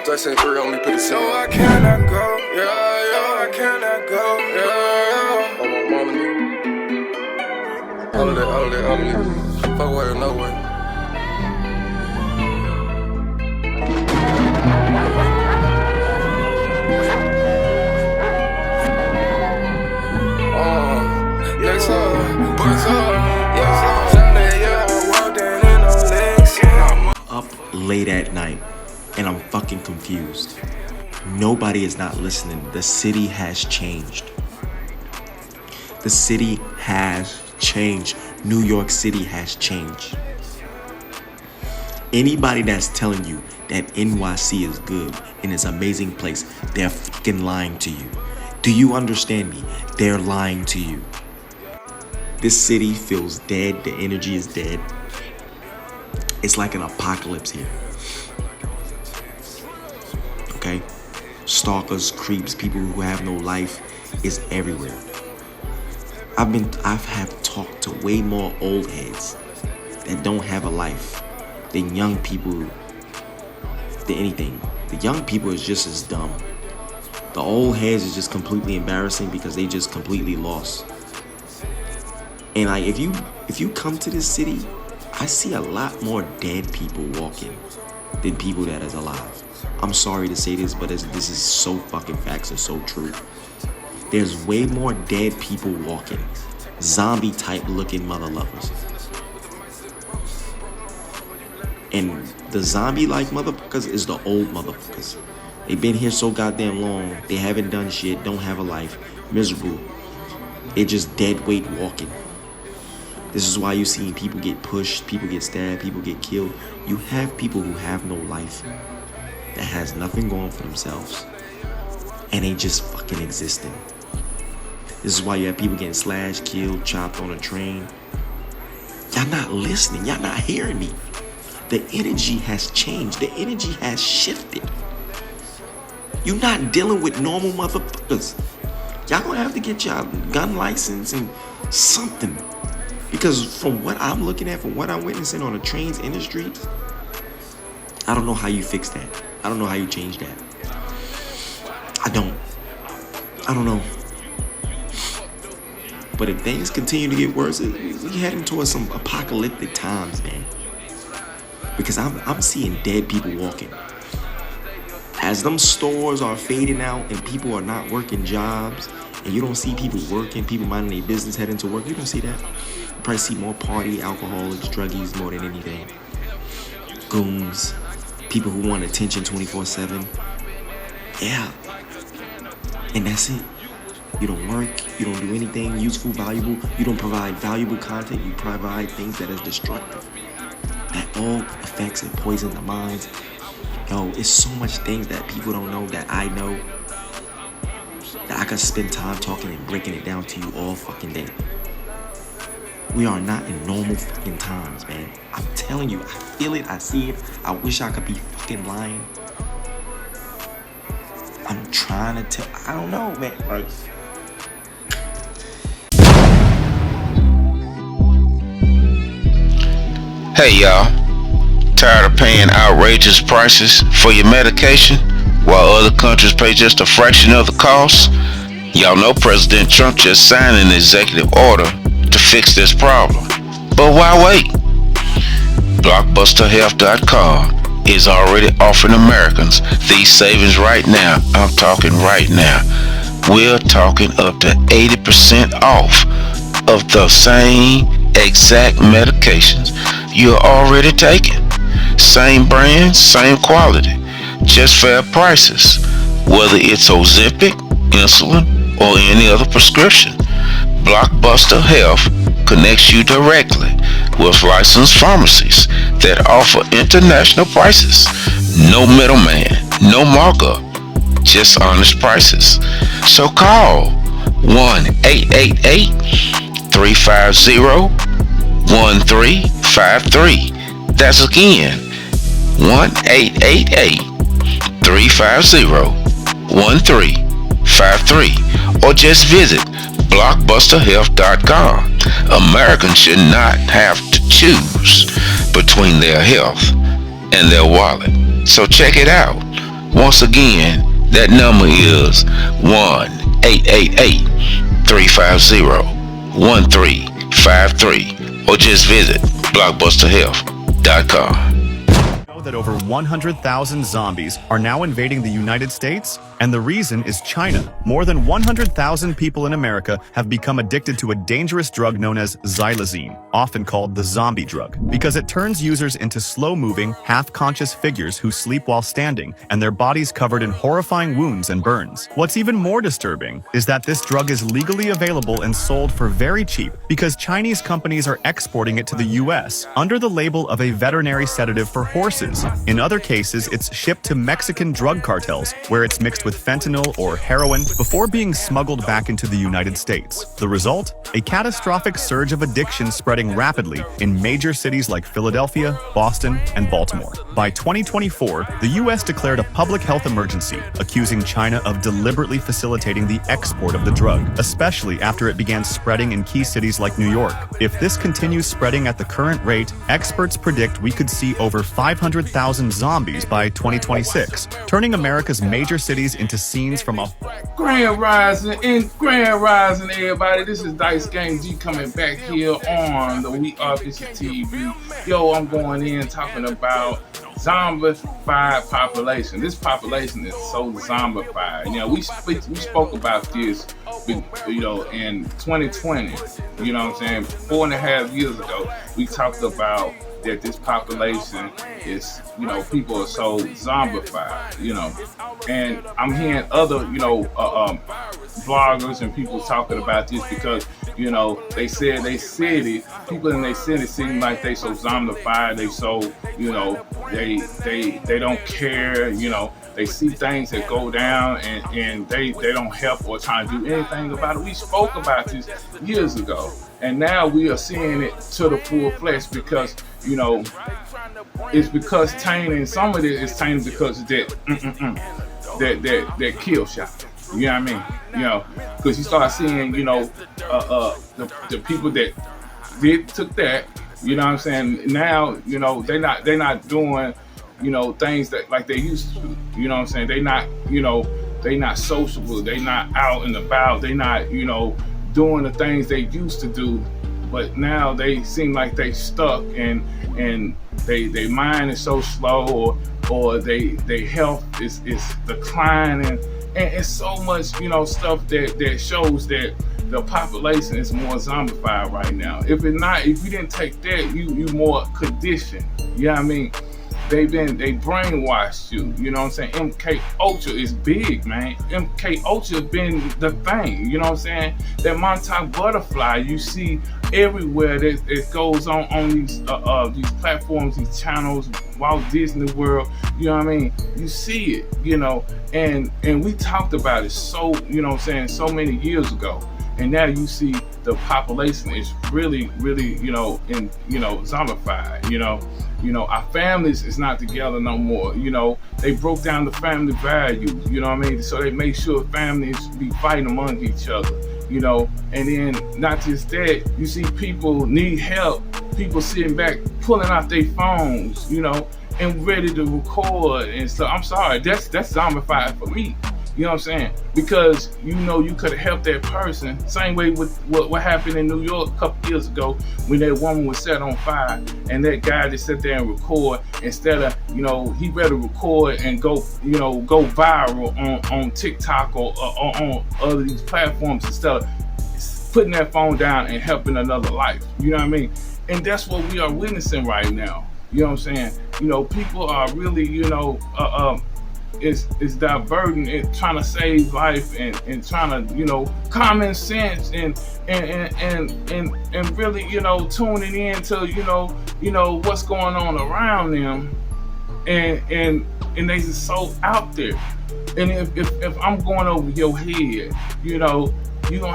Just say 3, only put a 6. No, I cannot go, yeah, I cannot go, yeah. On my mama, only. Fuck away or no way. Yes, what's up? Yes, Up late at night, and I'm fucking confused. Nobody is not listening. The city has changed. The city has changed. New York City has changed. Anybody that's telling you that NYC is good and it's an amazing place, they're fucking lying to you. Do you understand me? They're lying to you. This city feels dead. The energy is dead. It's like an apocalypse here. Okay? Stalkers, creeps, people who have no life is everywhere. I've talked to way more old heads that don't have a life than young people than anything. The young people is just as dumb. The old heads is just completely embarrassing because they just completely lost. And like if you come to this city, I see a lot more dead people walking than people that is alive. I'm sorry to say this, but this is so fucking facts and so true. There's way more dead people walking. Zombie type looking mother lovers. And the zombie like motherfuckers is the old motherfuckers. They've been here so goddamn long. They haven't done shit, don't have a life, miserable. They're just dead weight walking. This is why you see people get pushed, people get stabbed, people get killed. You have people who have no life, that has nothing going for themselves, and they just fucking existing. This is why you have people getting slashed, killed, chopped on a train. Y'all not listening, y'all not hearing me. The energy has changed, the energy has shifted. You're not dealing with normal motherfuckers. Y'all gonna have to get y'all gun license and something. Because from what I'm looking at, from what I'm witnessing on the trains industry, I don't know how you fix that. I don't know how you change that. I don't know. But if things continue to get worse, we're heading towards some apocalyptic times, man. Because I'm seeing dead people walking. As them stores are fading out and people are not working jobs, and you don't see people working, people minding their business, heading to work, you don't see that. You probably see more party, alcoholics, druggies more than anything. Goons, people who want attention 24/7. Yeah. And that's it. You don't work, you don't do anything useful, valuable, you don't provide valuable content, you provide things that is destructive. That all affects and poisons the minds. Yo, it's so much things that people don't know that I know, that I could spend time talking and breaking it down to you all fucking day. We are not in normal fucking times, man. I'm telling you, I feel it, I see it. I wish I could be fucking lying. I'm trying to tell, I don't know, man. Like, hey y'all, tired of paying outrageous prices for your medication while other countries pay just a fraction of the cost? Y'all know President Trump just signed an executive order to fix this problem. But why wait? BlockbusterHealth.com is already offering Americans these savings right now. I'm talking right now. We're talking up to 80% off of the same exact medications you're already taking. Same brand, same quality, just fair prices. Whether it's Ozempic, insulin, or any other prescription, Blockbuster Health connects you directly with licensed pharmacies that offer international prices. No middleman, no markup, just honest prices. So call 1-888-350-1353. That's again 1-888-350-1353, or just visit BlockbusterHealth.com. Americans should not have to choose between their health and their wallet. So check it out. Once again, that number is 1-888-350-1353, or just visit blockbusterhealth.com. That over 100,000 zombies are now invading the United States, and the reason is China. More than 100,000 people in America have become addicted to a dangerous drug known as xylazine, often called the zombie drug, because it turns users into slow-moving, half-conscious figures who sleep while standing, and their bodies covered in horrifying wounds and burns. What's even more disturbing is that this drug is legally available and sold for very cheap because Chinese companies are exporting it to the US under the label of a veterinary sedative for horses. In other cases, it's shipped to Mexican drug cartels, where it's mixed with fentanyl or heroin before being smuggled back into the United States. The result? A catastrophic surge of addiction spreading rapidly in major cities like Philadelphia, Boston, and Baltimore. By 2024, the US declared a public health emergency, accusing China of deliberately facilitating the export of the drug, especially after it began spreading in key cities like New York. If this continues spreading at the current rate, experts predict we could see over 500,000 zombies by 2026, turning America's major cities into scenes from a Grand Rising, everybody. This is Dice Gang G coming back here on the We Are VishusTv. Yo, I'm going in talking about zombified population. This population is so zombified. You know, we spoke about this, in 2020. You know what I'm saying? 4.5 years ago, we talked about that this population is, people are so zombified, and I'm hearing other, vloggers and people talking about this because, they said they city, people in their city seem like they so zombified, they so, they don't care, they see things that go down and they don't help or try to do anything about it. We spoke about this years ago, and now we are seeing it to the full flesh because, it's because tainted. Some of it is tainted because of that kill shot. You know what I mean? Because you start seeing, the people that took that. You know what I'm saying? Now, they're not doing, things that like they used to. You know what I'm saying? They not sociable. They not out and about. They not, doing the things they used to do. But now they seem like they stuck and they mind is so slow or they health is declining, and it's so much stuff that shows that the population is more zombified right now. If you didn't take that, you more conditioned. You know what I mean? They brainwashed you. You know what I'm saying? MK Ultra is big, man. MK Ultra has been the thing. You know what I'm saying? That Montauk butterfly you see everywhere that it goes on these platforms, these channels, Walt Disney World. You know what I mean? You see it. And we talked about it so so many years ago. And now you see the population is really, zombified. Our families is not together no more. They broke down the family values. You know what I mean? So they make sure families be fighting among each other. And then not just that, you see people need help. People sitting back, pulling out their phones, and ready to record and stuff. I'm sorry, that's zombified for me. You know what I'm saying? Because you could have helped that person. Same way with what happened in New York a couple years ago when that woman was set on fire, and that guy just sat there and record instead of he better record and go go viral on TikTok or on other these platforms instead of putting that phone down and helping another life. You know what I mean? And that's what we are witnessing right now. You know what I'm saying? People are really is diverting and trying to save life and trying to common sense and really tuning in to what's going on around them and they just so out there. And if I'm going over your head, you don't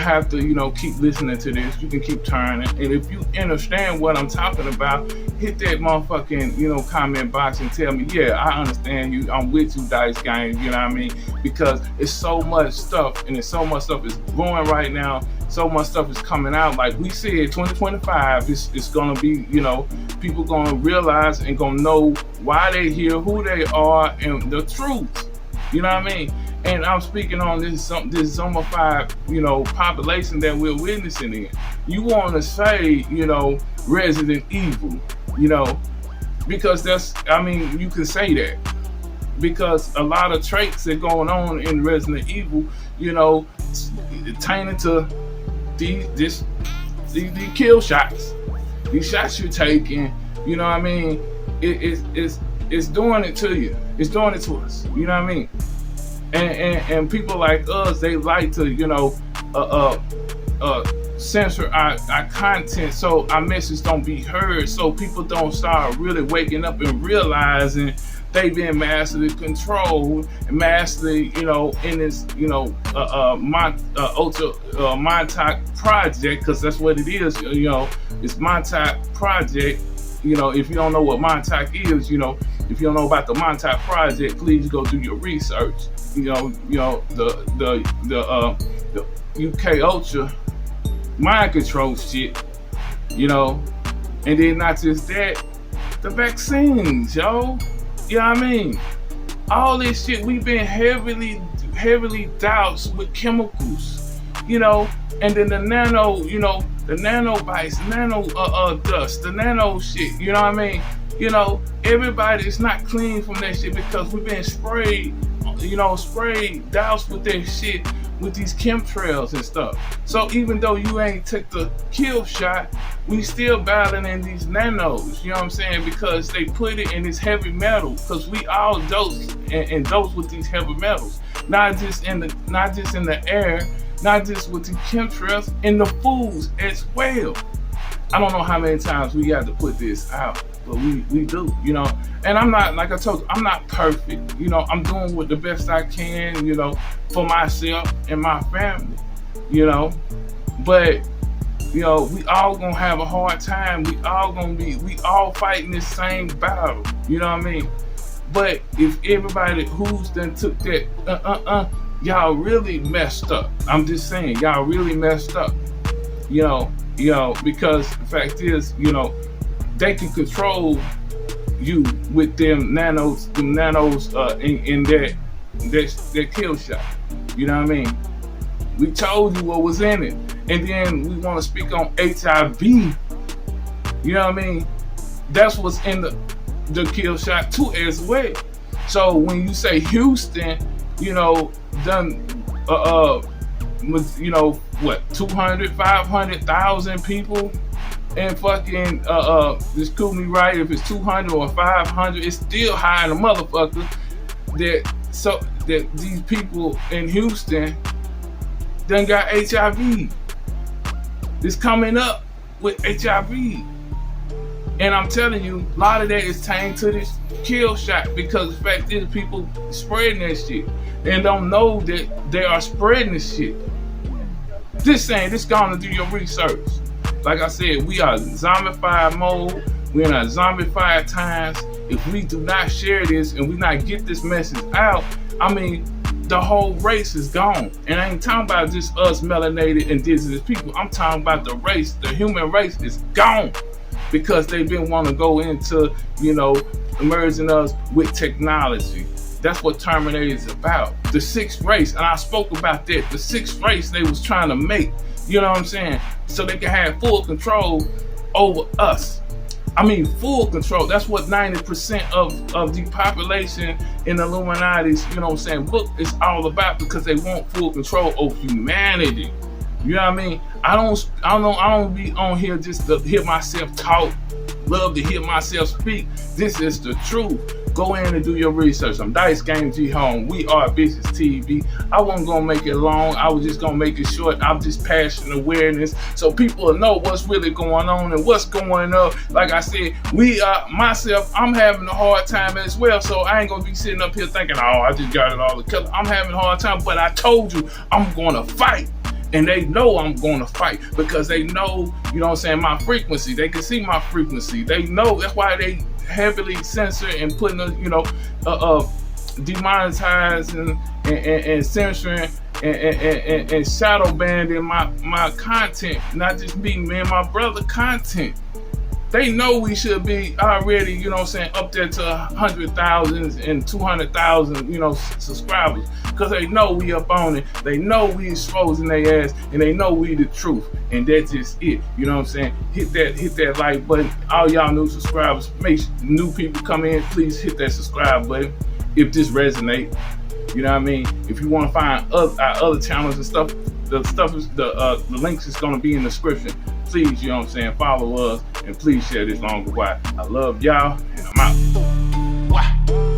have to keep listening to this. You can keep turning, and if you understand what I'm talking about, hit that motherfucking comment box and tell me, yeah, I understand you, I'm with you, Dice Gang. You know what I mean? Because it's so much stuff, and so much stuff is growing right now. So much stuff is coming out. Like we said, 2025 it's gonna be, people gonna realize and gonna know why they here, who they are, and the truth. You know what I mean? And I'm speaking on this zombified, population that we're witnessing in. You want to say, Resident Evil, because you can say that. Because a lot of traits that going on in Resident Evil, pertaining to these kill shots, these shots you're taking, you know what I mean? It's doing it to you. It's doing it to us. You know what I mean? And people like us, they like to, censor our content so our message don't be heard, so people don't start really waking up and realizing they been massively controlled and massively, in this, Montauk project, because that's what it is, it's Montauk project. If you don't know what Montauk is, if you don't know about the Montauk project, please go do your research. The UK Ultra mind control shit, and then not just that, the vaccines, yo. You know what I mean? All this shit, we've been heavily doused with chemicals, and then the nanobites, dust, the nano shit, you know what I mean? Everybody's not clean from that shit because we've been sprayed, doused with that shit, with these chemtrails and stuff. So even though you ain't took the kill shot, we still battling in these nanos, you know what I'm saying? Because they put it in this heavy metal, because we all dose and dose with these heavy metals. Not just in the air, not just with the chemtrails, in the foods as well. I don't know how many times we got to put this out, but we do, And I'm not, like I told you, I'm not perfect. I'm doing what the best I can, for myself and my family, But, we all gonna have a hard time. We all fighting this same battle, you know what I mean? But if everybody who's done took that, y'all really messed up. I'm just saying, y'all really messed up, because the fact is, they can control you with them nanos in that kill shot. You know what I mean? We told you what was in it. And then we want to speak on HIV. You know what I mean? That's what's in the kill shot too as well. So when you say Houston, done with 200, 500,000 people, and fucking just cool me right, if it's 200 or 500, it's still high in the motherfucker that these people in Houston done got HIV. It's coming up with HIV. And I'm telling you, a lot of that is tamed to this kill shot, because the fact is people spreading that shit and don't know that they are spreading this shit. Just saying, just going to do your research. Like I said, we are zombified mode. We're in a zombified times. If we do not share this and we not get this message out, the whole race is gone. And I ain't talking about just us melanated indigenous people. I'm talking about the race. The human race is gone, because they've been wanting to go into, merging us with technology. That's what Terminator is about. The sixth race, and I spoke about that. The sixth race they was trying to make, you know what I'm saying? So they can have full control over us. Full control. That's what 90% of the population in the Illuminati's, book is all about, because they want full control over humanity. You know what I mean? I don't be on here just to hear myself talk. Love to hear myself speak. This is the truth. Go in and do your research. I'm Dice Game G Home. We are VishusTv. I wasn't gonna make it long. I was just gonna make it short. I'm just passing awareness so people will know what's really going on and what's going on. Like I said, I'm having a hard time as well. So I ain't gonna be sitting up here thinking, oh, I just got it all together. I'm having a hard time, but I told you I'm gonna fight. And they know I'm going to fight, because they know, my frequency. They can see my frequency. They know. That's why they heavily censor and putting, demonetizing and censoring and shadow banning my content. Not just me and my brother content. They know we should be already, you know what I'm saying, up there to 100,000 and 200,000, you know, subscribers. Because they know we up on it. They know we exposing their ass, and they know we the truth. And that's just it. You know what I'm saying? Hit that like button. All y'all new subscribers, make sure new people come in, please hit that subscribe button if this resonates. You know what I mean? If you want to find our other channels and stuff, the links is gonna be in the description. Please, you know what I'm saying, follow us and please share this longer wide. I love y'all and I'm out.